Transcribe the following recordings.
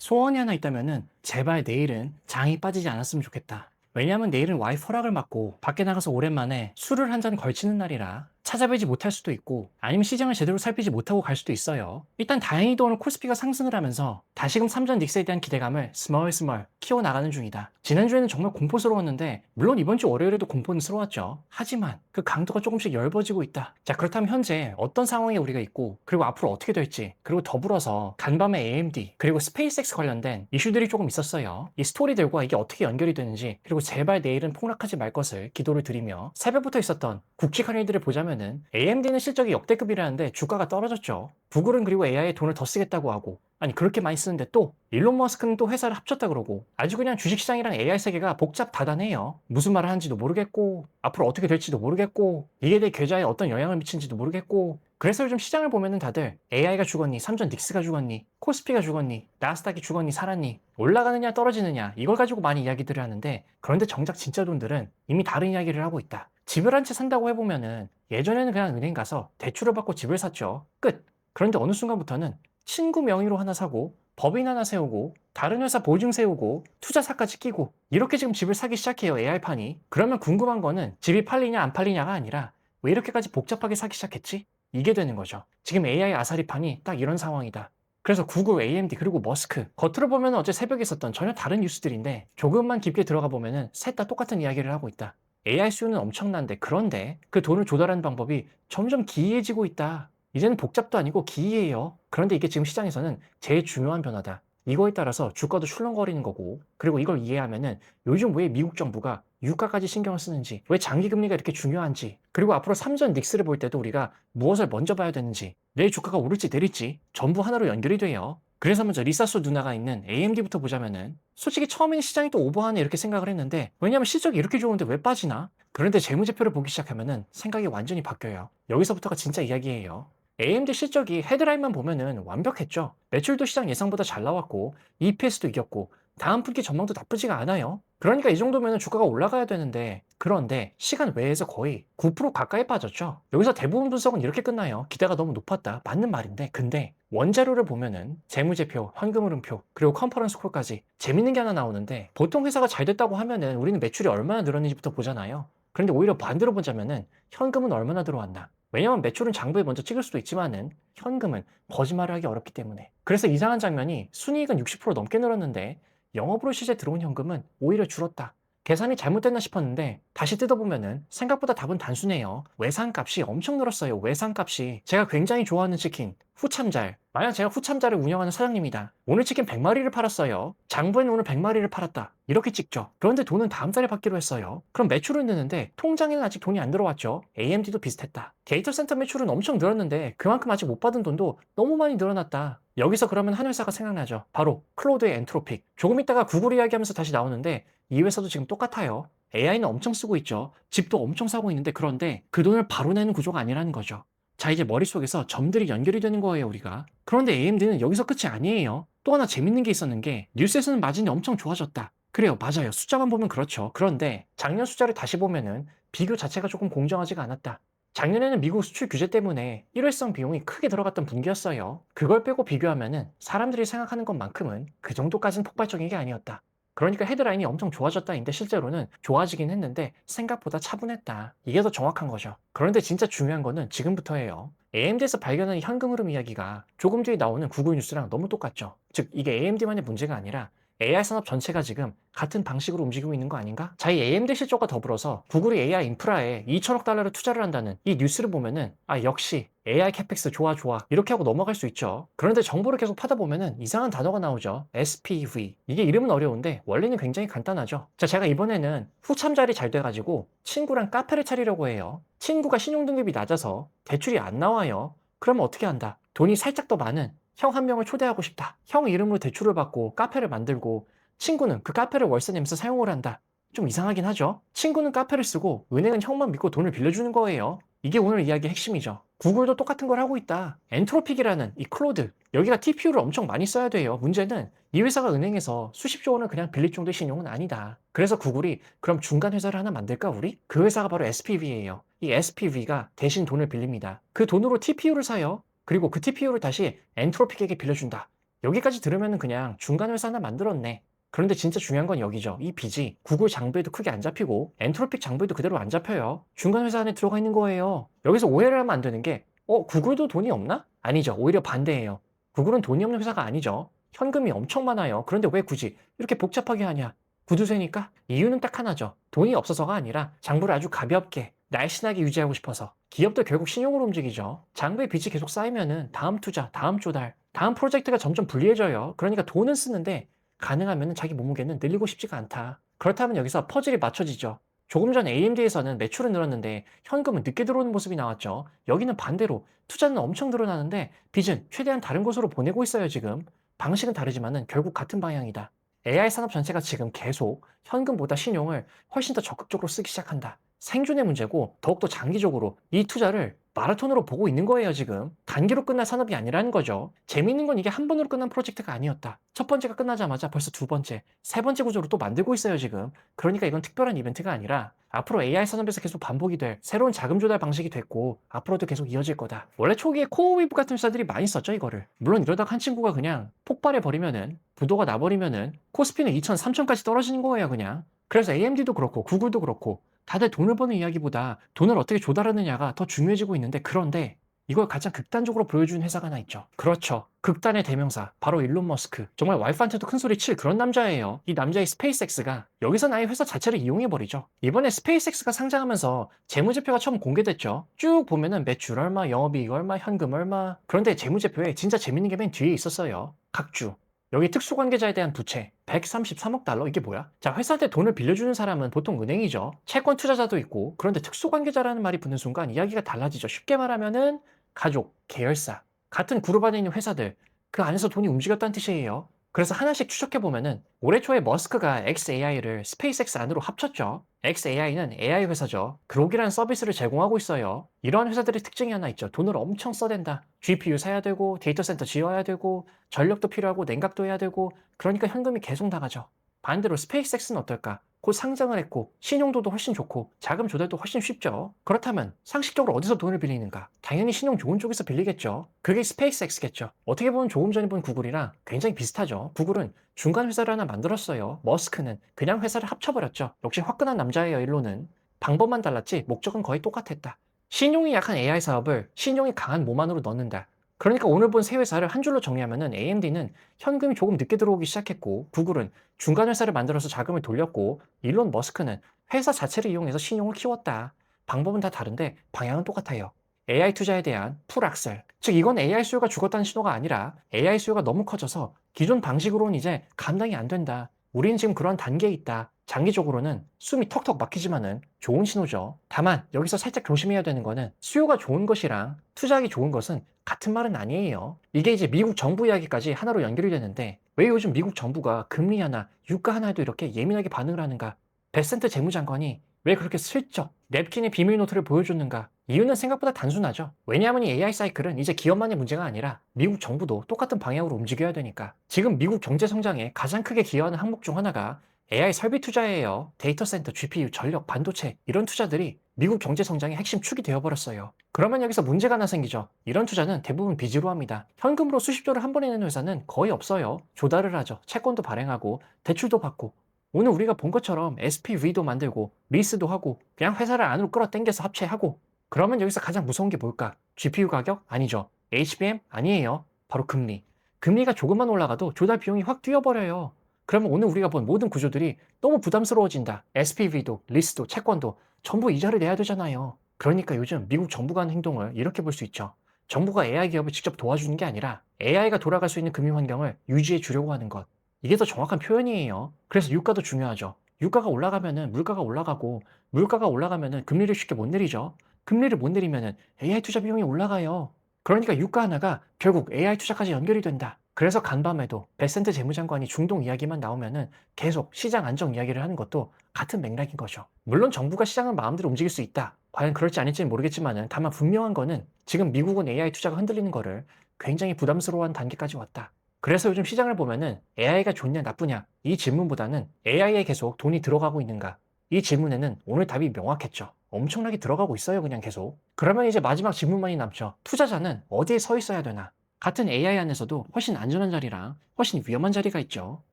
소원이 하나 있다면은 제발 내일은 장이 빠지지 않았으면 좋겠다. 왜냐하면 내일은 와이프 허락을 받고 밖에 나가서 오랜만에 술을 한 잔 걸치는 날이라 찾아뵈지 못할 수도 있고 아니면 시장을 제대로 살피지 못하고 갈 수도 있어요. 일단 다행히도 오늘 코스피가 상승을 하면서 다시금 3전 닉스에 대한 기대감을 스멀스멀 키워나가는 중이다. 지난주에는 정말 공포스러웠는데 물론 이번 주 월요일에도 공포스러웠죠. 하지만 그 강도가 조금씩 엷어지고 있다. 자, 그렇다면 현재 어떤 상황에 우리가 있고 그리고 앞으로 어떻게 될지, 그리고 더불어서 간밤에 AMD 그리고 스페이스X 관련된 이슈들이 조금 있었어요. 이 스토리들과 이게 어떻게 연결이 되는지, 그리고 제발 내일은 폭락하지 말 것을 기도를 드리며 새벽부터 있었던 굵직한 일들을 보자면은 AMD는 실적이 역대급이라는데 주가가 떨어졌죠. 구글은 그리고 AI에 돈을 더 쓰겠다고 하고, 아니 그렇게 많이 쓰는데 또 일론 머스크는 또 회사를 합쳤다 그러고, 아주 그냥 주식시장이랑 AI 세계가 복잡다단해요. 무슨 말을 하는지도 모르겠고 앞으로 어떻게 될지도 모르겠고 이게 내 계좌에 어떤 영향을 미치는지도 모르겠고. 그래서 요즘 시장을 보면은 다들 AI가 죽었니, 삼전 닉스가 죽었니, 코스피가 죽었니, 나스닥이 죽었니, 살았니, 올라가느냐 떨어지느냐 이걸 가지고 많이 이야기들을 하는데, 그런데 정작 진짜 돈들은 이미 다른 이야기를 하고 있다. 집을 한 채 산다고 해보면은 예전에는 그냥 은행 가서 대출을 받고 집을 샀죠. 끝. 그런데 어느 순간부터는 친구 명의로 하나 사고 법인 하나 세우고 다른 회사 보증 세우고 투자사까지 끼고 이렇게 지금 집을 사기 시작해요, AI판이. 그러면 궁금한 거는 집이 팔리냐 안 팔리냐가 아니라 왜 이렇게까지 복잡하게 사기 시작했지? 이게 되는 거죠. 지금 AI 아사리판이 딱 이런 상황이다. 그래서 구글, AMD 그리고 머스크, 겉으로 보면 어제 새벽에 있었던 전혀 다른 뉴스들인데 조금만 깊게 들어가 보면은 셋 다 똑같은 이야기를 하고 있다. AI 수요는 엄청난데, 그런데 그 돈을 조달하는 방법이 점점 기이해지고 있다. 이제는 복잡도 아니고 기이해요. 그런데 이게 지금 시장에서는 제일 중요한 변화다. 이거에 따라서 주가도 출렁거리는 거고, 그리고 이걸 이해하면은 요즘 왜 미국 정부가 유가까지 신경을 쓰는지, 왜 장기금리가 이렇게 중요한지, 그리고 앞으로 3전 닉스를 볼 때도 우리가 무엇을 먼저 봐야 되는지, 내일 주가가 오를지 내릴지 전부 하나로 연결이 돼요. 그래서 먼저 리사소 누나가 있는 AMD부터 보자면은, 솔직히 처음에는 시장이 또 오버하네 이렇게 생각을 했는데, 왜냐면 실적이 이렇게 좋은데 왜 빠지나? 그런데 재무제표를 보기 시작하면은 생각이 완전히 바뀌어요. 여기서부터가 진짜 이야기예요. AMD 실적이 헤드라인만 보면은 완벽했죠. 매출도 시장 예상보다 잘 나왔고 EPS도 이겼고 다음 분기 전망도 나쁘지가 않아요. 그러니까 이 정도면 주가가 올라가야 되는데, 그런데 시간 외에서 거의 9% 가까이 빠졌죠. 여기서 대부분 분석은 이렇게 끝나요. 기대가 너무 높았다. 맞는 말인데, 근데 원자료를 보면은 재무제표, 현금흐름표, 그리고 컨퍼런스 콜까지 재밌는 게 하나 나오는데, 보통 회사가 잘 됐다고 하면은 우리는 매출이 얼마나 늘었는지부터 보잖아요. 그런데 오히려 반대로 보자면은 현금은 얼마나 들어왔나? 왜냐면 매출은 장부에 먼저 찍을 수도 있지만은 현금은 거짓말을 하기 어렵기 때문에. 그래서 이상한 장면이, 순이익은 60% 넘게 늘었는데 영업으로 실제 들어온 현금은 오히려 줄었다. 계산이 잘못됐나 싶었는데 다시 뜯어보면은 생각보다 답은 단순해요. 외상값이 엄청 늘었어요. 외상값이. 제가 굉장히 좋아하는 치킨 후참잘, 만약 제가 후참잘을 운영하는 사장님이다. 오늘 치킨 100마리를 팔았어요. 장부에는 오늘 100마리를 팔았다. 이렇게 찍죠. 그런데 돈은 다음 달에 받기로 했어요. 그럼 매출은 느는데 통장에는 아직 돈이 안 들어왔죠. AMD도 비슷했다. 데이터 센터 매출은 엄청 늘었는데 그만큼 아직 못 받은 돈도 너무 많이 늘어났다. 여기서 그러면 한 회사가 생각나죠. 바로 클로드의 엔트로픽. 조금 있다가 구글 이야기하면서 다시 나오는데 이 회사도 지금 똑같아요. AI는 엄청 쓰고 있죠. 집도 엄청 사고 있는데, 그런데 그 돈을 바로 내는 구조가 아니라는 거죠. 자, 이제 머릿속에서 점들이 연결이 되는 거예요, 우리가. 그런데 AMD는 여기서 끝이 아니에요. 또 하나 재밌는 게 있었는 게, 뉴스에서는 마진이 엄청 좋아졌다. 그래요, 맞아요. 숫자만 보면 그렇죠. 그런데 작년 숫자를 다시 보면은 비교 자체가 조금 공정하지가 않았다. 작년에는 미국 수출 규제 때문에 일회성 비용이 크게 들어갔던 분기였어요. 그걸 빼고 비교하면은 사람들이 생각하는 것만큼은 그 정도까지는 폭발적인 게 아니었다. 그러니까 헤드라인이 엄청 좋아졌다인데 실제로는 좋아지긴 했는데 생각보다 차분했다. 이게 더 정확한 거죠. 그런데 진짜 중요한 거는 지금부터예요. AMD에서 발견한 현금 흐름 이야기가 조금 뒤에 나오는 구글 뉴스랑 너무 똑같죠. 즉, 이게 AMD만의 문제가 아니라 AI 산업 전체가 지금 같은 방식으로 움직이고 있는 거 아닌가? 자, 이 AMD 실적과 더불어서 구글이 AI 인프라에 2천억 달러를 투자를 한다는 이 뉴스를 보면은, 아, 역시 AI 캐펙스 좋아 좋아 이렇게 하고 넘어갈 수 있죠. 그런데 정보를 계속 파다 보면은 이상한 단어가 나오죠. SPV. 이게 이름은 어려운데 원리는 굉장히 간단하죠. 자, 제가 이번에는 후참잘이 잘 돼가지고 친구랑 카페를 차리려고 해요. 친구가 신용등급이 낮아서 대출이 안 나와요. 그러면 어떻게 한다? 돈이 살짝 더 많은 형 한 명을 초대하고 싶다. 형 이름으로 대출을 받고 카페를 만들고 친구는 그 카페를 월세 내면서 사용을 한다. 좀 이상하긴 하죠? 친구는 카페를 쓰고 은행은 형만 믿고 돈을 빌려주는 거예요. 이게 오늘 이야기의 핵심이죠. 구글도 똑같은 걸 하고 있다. 엔트로픽이라는 이 클로드, 여기가 TPU를 엄청 많이 써야 돼요. 문제는 이 회사가 은행에서 수십조 원을 그냥 빌릴 정도의 신용은 아니다. 그래서 구글이 그럼 중간 회사를 하나 만들까 우리? 그 회사가 바로 SPV예요. 이 SPV가 대신 돈을 빌립니다. 그 돈으로 TPU를 사요. 그리고 그 TPU를 다시 엔트로픽에게 빌려준다. 여기까지 들으면은 그냥 중간 회사 하나 만들었네. 그런데 진짜 중요한 건 여기죠. 이 빚이 구글 장부에도 크게 안 잡히고 엔트로픽 장부에도 그대로 안 잡혀요. 중간 회사 안에 들어가 있는 거예요. 여기서 오해를 하면 안 되는 게 구글도 돈이 없나? 아니죠. 오히려 반대예요. 구글은 돈이 없는 회사가 아니죠. 현금이 엄청 많아요. 그런데 왜 굳이 이렇게 복잡하게 하냐? 구두쇠니까? 이유는 딱 하나죠. 돈이 없어서가 아니라 장부를 아주 가볍게 날씬하게 유지하고 싶어서. 기업도 결국 신용으로 움직이죠. 장부에 빚이 계속 쌓이면은 다음 투자, 다음 조달, 다음 프로젝트가 점점 불리해져요. 그러니까 돈은 쓰는데 가능하면 자기 몸무게는 늘리고 싶지가 않다. 그렇다면 여기서 퍼즐이 맞춰지죠. 조금 전 AMD에서는 매출은 늘었는데 현금은 늦게 들어오는 모습이 나왔죠. 여기는 반대로 투자는 엄청 늘어나는데 빚은 최대한 다른 곳으로 보내고 있어요, 지금. 방식은 다르지만은 결국 같은 방향이다. AI 산업 전체가 지금 계속 현금보다 신용을 훨씬 더 적극적으로 쓰기 시작한다. 생존의 문제고 더욱더 장기적으로 이 투자를 마라톤으로 보고 있는 거예요, 지금. 단기로 끝날 산업이 아니라는 거죠. 재미있는 건 이게 한 번으로 끝난 프로젝트가 아니었다. 첫 번째가 끝나자마자 벌써 두 번째, 세 번째 구조로 또 만들고 있어요, 지금. 그러니까 이건 특별한 이벤트가 아니라 앞으로 AI 산업에서 계속 반복이 될 새로운 자금 조달 방식이 됐고 앞으로도 계속 이어질 거다. 원래 초기에 코어웨이브 같은 회사들이 많이 썼죠, 이거를. 물론 이러다가 한 친구가 그냥 폭발해 버리면은 부도가 나버리면은 코스피는 2천, 3천까지 떨어지는 거예요, 그냥. 그래서 AMD도 그렇고 구글도 그렇고 다들 돈을 버는 이야기보다 돈을 어떻게 조달하느냐가 더 중요해지고 있는데 그런데 이걸 가장 극단적으로 보여주는 회사가 하나 있죠. 그렇죠. 극단의 대명사. 바로 일론 머스크. 정말 와이프한테도 큰 소리 칠 그런 남자예요. 이 남자의 스페이스X가 여기서 아예 회사 자체를 이용해버리죠. 이번에 스페이스X가 상장하면서 재무제표가 처음 공개됐죠. 쭉 보면은 매출 얼마, 영업이익 얼마, 현금 얼마. 그런데 재무제표에 진짜 재밌는 게 맨 뒤에 있었어요. 각주. 여기 특수관계자에 대한 부채 133억 달러 이게 뭐야? 자, 회사한테 돈을 빌려주는 사람은 보통 은행이죠. 채권 투자자도 있고 그런데 특수관계자라는 말이 붙는 순간 이야기가 달라지죠. 쉽게 말하면은 가족, 계열사 같은 그룹 안에 있는 회사들 그 안에서 돈이 움직였다는 뜻이에요. 그래서 하나씩 추적해보면은 올해 초에 머스크가 xAI를 스페이스X 안으로 합쳤죠. xAI는 AI 회사죠. 그록이라는 서비스를 제공하고 있어요. 이러한 회사들의 특징이 하나 있죠. 돈을 엄청 써댄다. GPU 사야 되고 데이터 센터 지어야 되고 전력도 필요하고 냉각도 해야 되고 그러니까 현금이 계속 나가죠. 반대로 스페이스X는 어떨까? 곧 상장을 했고 신용도도 훨씬 좋고 자금 조달도 훨씬 쉽죠. 그렇다면 상식적으로 어디서 돈을 빌리는가? 당연히 신용 좋은 쪽에서 빌리겠죠. 그게 스페이스X겠죠. 어떻게 보면 조금 전에 본 구글이랑 굉장히 비슷하죠. 구글은 중간 회사를 하나 만들었어요. 머스크는 그냥 회사를 합쳐버렸죠. 역시 화끈한 남자예요, 일론은. 방법만 달랐지 목적은 거의 똑같았다. 신용이 약한 AI 사업을 신용이 강한 몸 안으로 넣는다. 그러니까 오늘 본 세 회사를 한 줄로 정리하면은 AMD는 현금이 조금 늦게 들어오기 시작했고 구글은 중간 회사를 만들어서 자금을 돌렸고 일론 머스크는 회사 자체를 이용해서 신용을 키웠다. 방법은 다 다른데 방향은 똑같아요. AI 투자에 대한 풀악셀. 즉 이건 AI 수요가 죽었다는 신호가 아니라 AI 수요가 너무 커져서 기존 방식으로는 이제 감당이 안 된다. 우리는 지금 그런 단계에 있다. 장기적으로는 숨이 턱턱 막히지만은 좋은 신호죠. 다만 여기서 살짝 조심해야 되는 거는 수요가 좋은 것이랑 투자하기 좋은 것은 같은 말은 아니에요. 이게 이제 미국 정부 이야기까지 하나로 연결이 되는데 왜 요즘 미국 정부가 금리 하나, 유가 하나에도 이렇게 예민하게 반응을 하는가? 베센트 재무장관이 왜 그렇게 슬쩍 냅킨의 비밀 노트를 보여줬는가? 이유는 생각보다 단순하죠. 왜냐하면 이 AI 사이클은 이제 기업만의 문제가 아니라 미국 정부도 똑같은 방향으로 움직여야 되니까. 지금 미국 경제 성장에 가장 크게 기여하는 항목 중 하나가 AI 설비 투자예요. 데이터 센터, GPU, 전력, 반도체 이런 투자들이 미국 경제 성장의 핵심 축이 되어버렸어요. 그러면 여기서 문제가 하나 생기죠. 이런 투자는 대부분 빚으로 합니다. 현금으로 수십조를 한 번에 내는 회사는 거의 없어요. 조달을 하죠. 채권도 발행하고 대출도 받고 오늘 우리가 본 것처럼 SPV도 만들고 리스도 하고 그냥 회사를 안으로 끌어당겨서 합체하고 그러면 여기서 가장 무서운 게 뭘까? GPU 가격? 아니죠. HBM? 아니에요. 바로 금리. 금리가 조금만 올라가도 조달 비용이 확 뛰어버려요. 그러면 오늘 우리가 본 모든 구조들이 너무 부담스러워진다. SPV도, 리스도, 채권도 전부 이자를 내야 되잖아요. 그러니까 요즘 미국 정부가 하는 행동을 이렇게 볼 수 있죠. 정부가 AI 기업을 직접 도와주는 게 아니라 AI가 돌아갈 수 있는 금융 환경을 유지해 주려고 하는 것. 이게 더 정확한 표현이에요. 그래서 유가도 중요하죠. 유가가 올라가면은 물가가 올라가고 물가가 올라가면은 금리를 쉽게 못 내리죠. 금리를 못 내리면은 AI 투자 비용이 올라가요. 그러니까 유가 하나가 결국 AI 투자까지 연결이 된다. 그래서 간밤에도 베센트 재무장관이 중동 이야기만 나오면은 계속 시장 안정 이야기를 하는 것도 같은 맥락인 거죠. 물론 정부가 시장을 마음대로 움직일 수 있다. 과연 그럴지 아닐지는 모르겠지만은 다만 분명한 거는 지금 미국은 AI 투자가 흔들리는 거를 굉장히 부담스러워한 단계까지 왔다. 그래서 요즘 시장을 보면은 AI가 좋냐 나쁘냐 이 질문보다는 AI에 계속 돈이 들어가고 있는가 이 질문에는 오늘 답이 명확했죠. 엄청나게 들어가고 있어요, 그냥 계속. 그러면 이제 마지막 질문만이 남죠. 투자자는 어디에 서 있어야 되나? 같은 AI 안에서도 훨씬 안전한 자리랑 훨씬 위험한 자리가 있죠.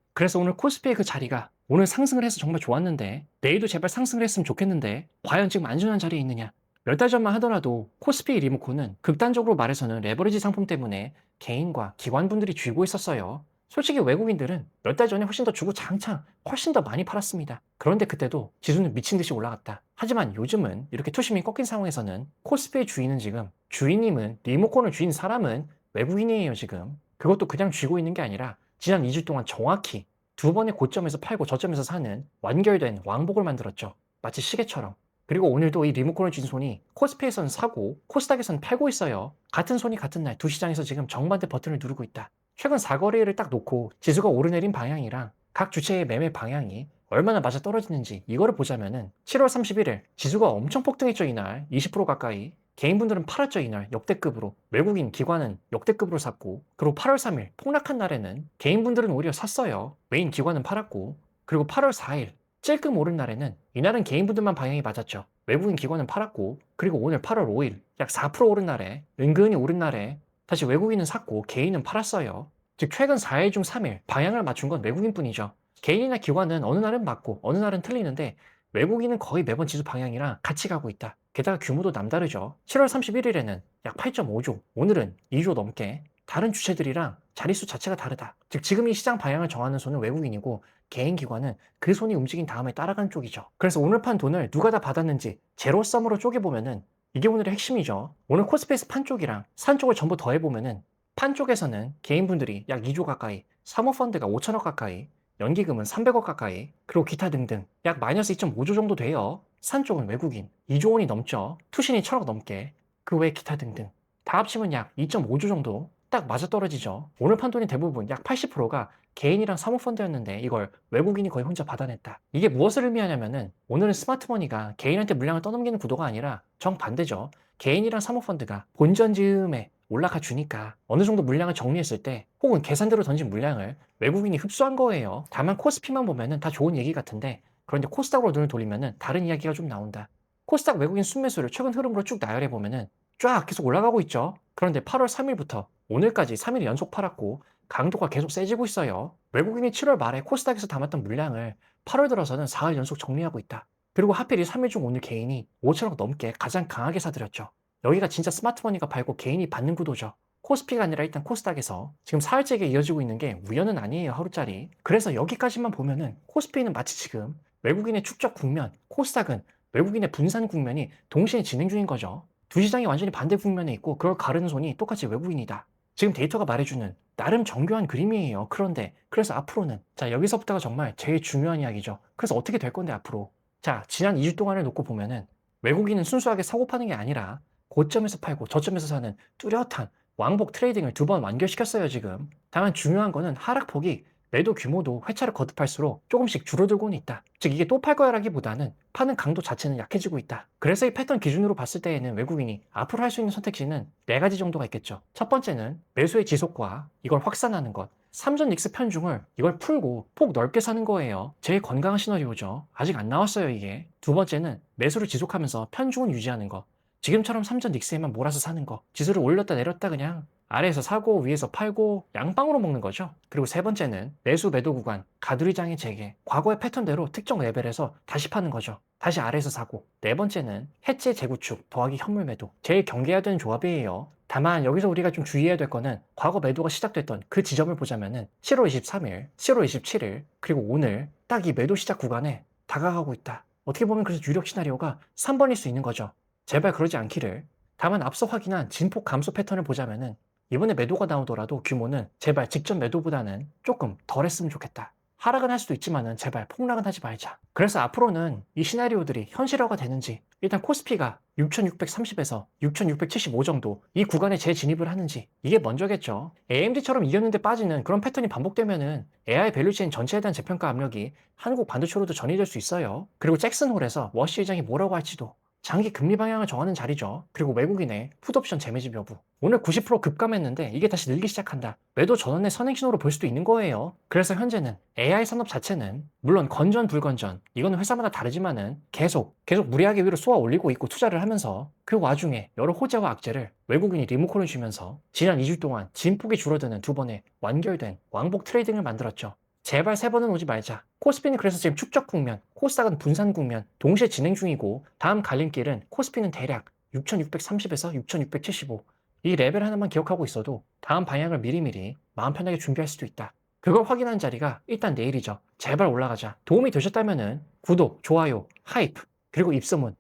그래서 오늘 코스피의 그 자리가 오늘 상승을 해서 정말 좋았는데 내일도 제발 상승을 했으면 좋겠는데 과연 지금 안전한 자리에 있느냐? 몇 달 전만 하더라도 코스피 리모컨은 극단적으로 말해서는 레버리지 상품 때문에 개인과 기관분들이 쥐고 있었어요. 솔직히 외국인들은 몇 달 전에 훨씬 더 주고 장창 훨씬 더 많이 팔았습니다. 그런데 그때도 지수는 미친 듯이 올라갔다. 하지만 요즘은 이렇게 투심이 꺾인 상황에서는 코스피의 주인은 지금 주인님은 리모컨을 쥐인 사람은 외국인이에요 지금. 그것도 그냥 쥐고 있는 게 아니라 지난 2주 동안 정확히 두 번의 고점에서 팔고 저점에서 사는 완결된 왕복을 만들었죠. 마치 시계처럼. 그리고 오늘도 이 리모컨을 쥔 손이 코스피에선 사고 코스닥에선 팔고 있어요. 같은 손이 같은 날 두 시장에서 지금 정반대 버튼을 누르고 있다. 최근 4거래일을 딱 놓고 지수가 오르내린 방향이랑 각 주체의 매매 방향이 얼마나 맞아 떨어지는지 이거를 보자면은 7월 31일 지수가 엄청 폭등했죠 이날 20% 가까이. 개인분들은 팔았죠 이날 역대급으로. 외국인 기관은 역대급으로 샀고, 그리고 8월 3일 폭락한 날에는 개인분들은 오히려 샀어요. 메인 기관은 팔았고, 그리고 8월 4일 찔끔 오른 날에는 이날은 개인분들만 방향이 맞았죠. 외국인 기관은 팔았고, 그리고 오늘 8월 5일 약 4% 오른 날에 은근히 오른 날에 다시 외국인은 샀고 개인은 팔았어요. 즉 최근 4일 중 3일 방향을 맞춘 건 외국인뿐이죠. 개인이나 기관은 어느 날은 맞고 어느 날은 틀리는데 외국인은 거의 매번 지수 방향이랑 같이 가고 있다. 게다가 규모도 남다르죠. 7월 31일에는 약 8.5조, 오늘은 2조 넘게. 다른 주체들이랑 자릿수 자체가 다르다. 즉 지금 이 시장 방향을 정하는 손은 외국인이고 개인 기관은 그 손이 움직인 다음에 따라간 쪽이죠. 그래서 오늘 판 돈을 누가 다 받았는지 제로섬으로 쪼개보면은 이게 오늘의 핵심이죠. 오늘 코스피에서 판 쪽이랑 산 쪽을 전부 더해보면은 판 쪽에서는 개인분들이 약 2조 가까이, 사모펀드가 5천억 가까이, 연기금은 300억 가까이, 그리고 기타 등등 약 마이너스 2.5조 정도 돼요. 산 쪽은 외국인 2조 원이 넘죠. 투신이 1천억 넘게. 그 외 기타 등등 다 합치면 약 2.5조 정도 딱 맞아떨어지죠. 오늘 판돈이 대부분 약 80%가 개인이랑 사모펀드였는데 이걸 외국인이 거의 혼자 받아냈다. 이게 무엇을 의미하냐면은 오늘은 스마트머니가 개인한테 물량을 떠넘기는 구도가 아니라 정반대죠. 개인이랑 사모펀드가 본전 즈음에 올라가 주니까 어느 정도 물량을 정리했을 때 혹은 계산대로 던진 물량을 외국인이 흡수한 거예요. 다만 코스피만 보면은 다 좋은 얘기 같은데 그런데 코스닥으로 눈을 돌리면은 다른 이야기가 좀 나온다. 코스닥 외국인 순매수를 최근 흐름으로 쭉 나열해 보면은 쫙 계속 올라가고 있죠. 그런데 8월 3일부터 오늘까지 3일 연속 팔았고 강도가 계속 세지고 있어요. 외국인이 7월 말에 코스닥에서 담았던 물량을 8월 들어서는 4일 연속 정리하고 있다. 그리고 하필 이 3일 중 오늘 개인이 5천억 넘게 가장 강하게 사들였죠. 여기가 진짜 스마트머니가 팔고 개인이 받는 구도죠. 코스피가 아니라 일단 코스닥에서 지금 4일째게 이어지고 있는 게 우연은 아니에요 하루짜리. 그래서 여기까지만 보면은 코스피는 마치 지금 외국인의 축적 국면, 코스닥은 외국인의 분산 국면이 동시에 진행 중인 거죠. 두 시장이 완전히 반대 국면에 있고 그걸 가르는 손이 똑같이 외국인이다. 지금 데이터가 말해주는 나름 정교한 그림이에요. 그런데 그래서 앞으로는 자 여기서부터가 정말 제일 중요한 이야기죠. 그래서 어떻게 될 건데 앞으로. 자 지난 2주 동안을 놓고 보면은 외국인은 순수하게 사고 파는 게 아니라 고점에서 팔고 저점에서 사는 뚜렷한 왕복 트레이딩을 두 번 완결시켰어요 지금. 다만 중요한 거는 하락폭이 매도 규모도 회차를 거듭할수록 조금씩 줄어들고는 있다. 즉 이게 또 팔 거야라기보다는 파는 강도 자체는 약해지고 있다. 그래서 이 패턴 기준으로 봤을 때에는 외국인이 앞으로 할 수 있는 선택지는 네 가지 정도가 있겠죠. 첫 번째는 매수의 지속과 이걸 확산하는 것. 삼전 닉스 편중을 이걸 풀고 폭 넓게 사는 거예요. 제일 건강한 시나리오죠. 아직 안 나왔어요 이게. 두 번째는 매수를 지속하면서 편중은 유지하는 것. 지금처럼 삼전 닉스에만 몰아서 사는 거. 지수를 올렸다 내렸다 그냥 아래에서 사고 위에서 팔고 양빵으로 먹는 거죠. 그리고 세 번째는 매수 매도 구간, 가두리장의 재개. 과거의 패턴대로 특정 레벨에서 다시 파는 거죠. 다시 아래에서 사고. 네 번째는 해체 재구축 더하기 현물 매도. 제일 경계해야 되는 조합이에요. 다만 여기서 우리가 좀 주의해야 될 거는 과거 매도가 시작됐던 그 지점을 보자면은 7월 23일, 7월 27일, 그리고 오늘 딱 이 매도 시작 구간에 다가가고 있다. 어떻게 보면 그래서 유력 시나리오가 3번일 수 있는 거죠. 제발 그러지 않기를. 다만 앞서 확인한 진폭 감소 패턴을 보자면은 이번에 매도가 나오더라도 규모는 제발 직전 매도보다는 조금 덜 했으면 좋겠다. 하락은 할 수도 있지만은 제발 폭락은 하지 말자. 그래서 앞으로는 이 시나리오들이 현실화가 되는지 일단 코스피가 6630에서 6675 정도 이 구간에 재진입을 하는지 이게 먼저겠죠. AMD처럼 이겼는데 빠지는 그런 패턴이 반복되면은 AI 밸류체인 전체에 대한 재평가 압력이 한국 반도체로도 전이될 수 있어요. 그리고 잭슨홀에서 워시 회장이 뭐라고 할지도 장기 금리 방향을 정하는 자리죠. 그리고 외국인의 풋옵션 재매집 여부. 오늘 90% 급감했는데 이게 다시 늘기 시작한다. 매도 전환의 선행 신호로 볼 수도 있는 거예요. 그래서 현재는 AI 산업 자체는 물론 건전 불건전 이거는 회사마다 다르지만은 계속 무리하게 위로 쏘아 올리고 있고 투자를 하면서 그 와중에 여러 호재와 악재를 외국인이 리모컨을 주면서 지난 2주 동안 진폭이 줄어드는 두 번의 완결된 왕복 트레이딩을 만들었죠. 제발 세 번은 오지 말자. 코스피는 그래서 지금 축적 국면, 코스닥은 분산 국면 동시에 진행 중이고 다음 갈림길은 코스피는 대략 6630에서 6675 이 레벨 하나만 기억하고 있어도 다음 방향을 미리미리 마음 편하게 준비할 수도 있다. 그걸 확인한 자리가 일단 내일이죠. 제발 올라가자. 도움이 되셨다면은 구독, 좋아요, 하이프, 그리고 입소문